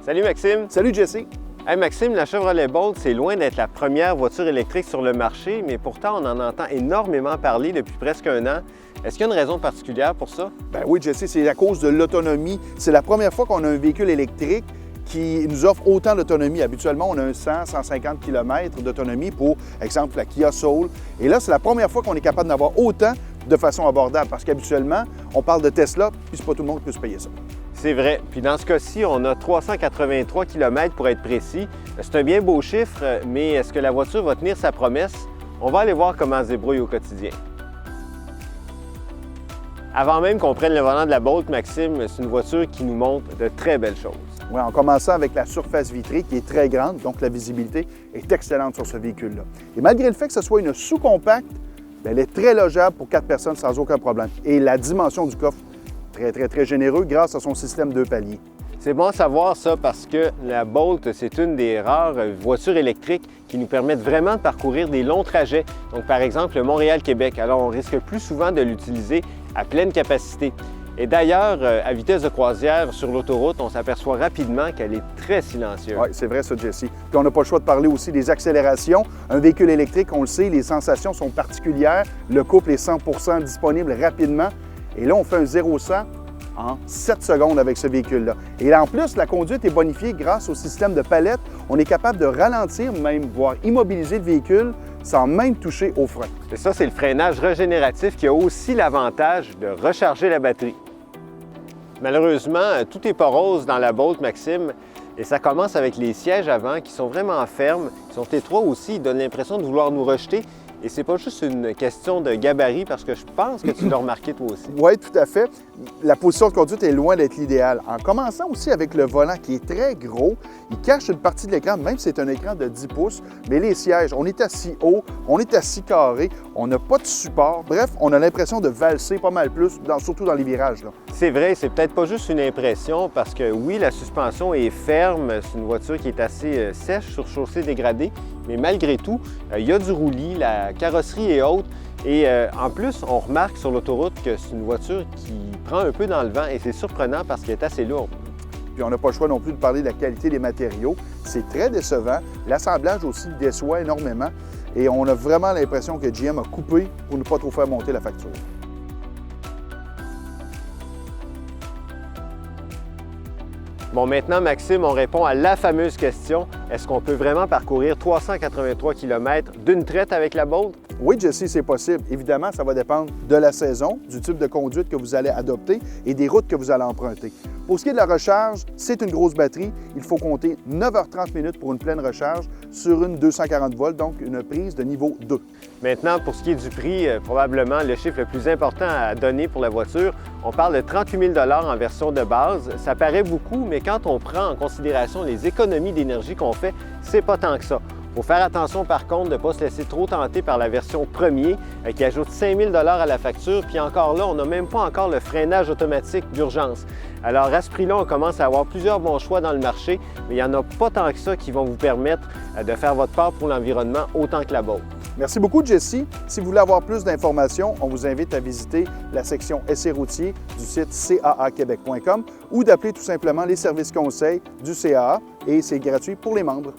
Salut Maxime! Salut Jesse! Hey Maxime, la Chevrolet Bolt, c'est loin d'être la première voiture électrique sur le marché, mais pourtant on en entend énormément parler depuis presque un an. Est-ce qu'il y a une raison particulière pour ça? Ben oui, Jesse, c'est à cause de l'autonomie. C'est la première fois qu'on a un véhicule électrique qui nous offre autant d'autonomie. Habituellement, on a un 100-150 km d'autonomie pour, exemple, la Kia Soul. Et là, c'est la première fois qu'on est capable d'avoir autant de façon abordable parce qu'habituellement, on parle de Tesla, puis c'est pas tout le monde qui peut se payer ça. C'est vrai. Puis dans ce cas-ci, on a 383 km pour être précis. C'est un bien beau chiffre, mais est-ce que la voiture va tenir sa promesse? On va aller voir comment elle se débrouille au quotidien. Avant même qu'on prenne le volant de la Bolt, Maxime, c'est une voiture qui nous montre de très belles choses. Oui, en commençant avec la surface vitrée qui est très grande, donc la visibilité est excellente sur ce véhicule-là. Et malgré le fait que ce soit une sous-compacte, elle est très logeable pour 4 personnes sans aucun problème. Et la dimension du coffre, très généreux grâce à son système 2 paliers. C'est bon à savoir ça parce que la Bolt, c'est une des rares voitures électriques qui nous permettent vraiment de parcourir des longs trajets. Donc par exemple, Montréal-Québec. Alors on risque plus souvent de l'utiliser à pleine capacité. Et d'ailleurs, à vitesse de croisière sur l'autoroute, on s'aperçoit rapidement qu'elle est très silencieuse. Oui, c'est vrai ça, Jesse. Puis on n'a pas le choix de parler aussi des accélérations. Un véhicule électrique, on le sait, les sensations sont particulières. Le couple est 100% disponible rapidement. Et là, on fait un 0-100 en 7 secondes avec ce véhicule-là. Et là, en plus, la conduite est bonifiée grâce au système de palette. On est capable de ralentir, même voire immobiliser le véhicule sans même toucher au frein. Et ça, c'est le freinage régénératif qui a aussi l'avantage de recharger la batterie. Malheureusement, tout n'est pas rose dans la Bolt, Maxime, et ça commence avec les sièges avant qui sont vraiment fermes, ils sont étroits aussi, ils donnent l'impression de vouloir nous rejeter. Et c'est pas juste une question de gabarit, parce que je pense que tu l'as remarqué toi aussi. Oui, tout à fait. La position de conduite est loin d'être l'idéal. En commençant aussi avec le volant qui est très gros, il cache une partie de l'écran, même si c'est un écran de 10 pouces. Mais les sièges, on est assis haut, on est assis carré, on n'a pas de support. Bref, on a l'impression de valser pas mal plus, surtout dans les virages. C'est vrai, c'est peut-être pas juste une impression, parce que oui, la suspension est ferme, c'est une voiture qui est assez sèche sur chaussée dégradée, mais malgré tout, il y a du roulis, la carrosserie est haute et en plus, on remarque sur l'autoroute que c'est une voiture qui prend un peu dans le vent et c'est surprenant parce qu'elle est assez lourde. Puis on n'a pas le choix non plus de parler de la qualité des matériaux. C'est très décevant. L'assemblage aussi déçoit énormément et on a vraiment l'impression que GM a coupé pour ne pas trop faire monter la facture. Bon, maintenant, Maxime, on répond à la fameuse question. Est-ce qu'on peut vraiment parcourir 383 km d'une traite avec la Bolt? Oui, Jesse, c'est possible. Évidemment, ça va dépendre de la saison, du type de conduite que vous allez adopter et des routes que vous allez emprunter. Pour ce qui est de la recharge, c'est une grosse batterie. Il faut compter 9h30 minutes pour une pleine recharge sur une 240 volts, donc une prise de niveau 2. Maintenant, pour ce qui est du prix, probablement le chiffre le plus important à donner pour la voiture, on parle de 38 000 en version de base. Ça paraît beaucoup, mais quand on prend en considération les économies d'énergie qu'on fait, c'est pas tant que ça. Il faut faire attention par contre de ne pas se laisser trop tenter par la version premier qui ajoute 5 000 à la facture. Puis encore là, on n'a même pas encore le freinage automatique d'urgence. Alors à ce prix-là, on commence à avoir plusieurs bons choix dans le marché, mais il n'y en a pas tant que ça qui vont vous permettre de faire votre part pour l'environnement autant que la Bolt. Merci beaucoup, Jesse. Si vous voulez avoir plus d'informations, on vous invite à visiter la section essais routiers du site caaquebec.com ou d'appeler tout simplement les services conseils du CAA et c'est gratuit pour les membres.